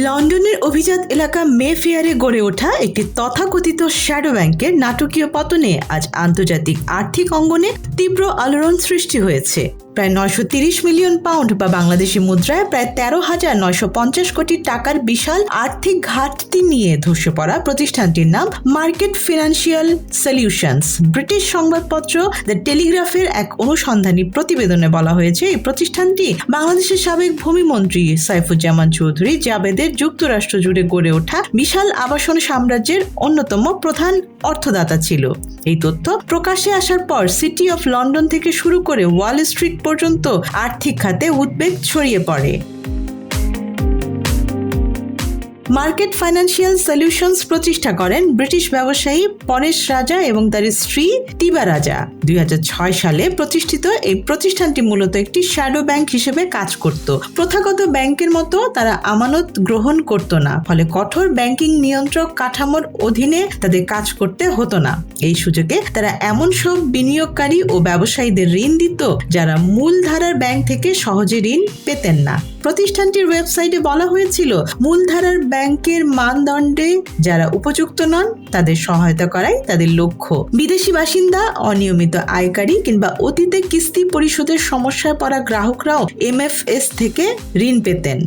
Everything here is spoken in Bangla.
লন্ডনের অভিজাত এলাকা মেফেয়ারে গড়ে ওঠা একটি তথাকথিত শ্যাডো ব্যাংকের নাটকীয় পতনে আজ আন্তর্জাতিক আর্থিক অঙ্গনে তীব্র আলোড়ন সৃষ্টি হয়েছে। প্রায় 930 মিলিয়ন পাউন্ড বা বাংলাদেশি মুদ্রায় প্রায় 13,950 কোটি টাকার বিশাল আর্থিক ঘাটতি নিয়ে ধসে পড়া প্রতিষ্ঠানটির নাম মার্কেট ফিনান্সিয়াল সলিউশনস। ব্রিটিশ সংবাদপত্র দ্য টেলিগ্রাফের এক অনুসন্ধানী প্রতিবেদনে বলা হয়েছে, এই প্রতিষ্ঠানটি বাংলাদেশের সাবেক ভূমিমন্ত্রী সাইফুজ্জামান চৌধুরী জাবেদের যুক্তরাষ্ট্র জুড়ে গড়ে ওঠা বিশাল আবাসন সাম্রাজ্যের অন্যতম প্রধান অর্থদাতা ছিল। এই তথ্য প্রকাশ্যে আসার পর সিটি অফ লন্ডন থেকে শুরু করে ওয়াল স্ট্রিট পর্যন্ত আর্থিক খাতে উদ্বেগ ছড়িয়ে পড়ে। মার্কেট ফাইন্যান্সিয়াল সলিউশনস প্রতিষ্ঠা করেন ব্রিটিশ ব্যবসায়ী পরেশ রাজা এবং তার স্ত্রী তিবা রাজা। 2006 সালে প্রতিষ্ঠিত এই প্রতিষ্ঠানটি মূলত একটি শ্যাডো ব্যাংক হিসেবে কাজ করত। প্রথাগত ব্যাংকের মতো তারা আমানত গ্রহণ করত না, ফলে কঠোর ব্যাংকিং নিয়ন্ত্রক কাঠামোর অধীনে তাদের কাজ করতে হতো না। এই সুযোগে তারা এমন সব বিনিয়োগকারী ও ব্যবসায়ীদের ঋণ দিত যারা মূলধারার ব্যাংক থেকে সহজে ঋণ পেতেন না। প্রতিষ্ঠানটির ওয়েবসাইটে বলা হয়েছিল, মূলধারার ব্যাংকের মানদণ্ডে যারা উপযুক্ত নন তাদের সহায়তা করাই তাদের লক্ষ্য। বিদেশি বাসিন্দা, অনিয়মিত আয়কারী কিংবা অতীতে কিস্তি পরিশোধের সমস্যায় পড়া গ্রাহকরাও এমএফএস থেকে ঋণ পেতেন।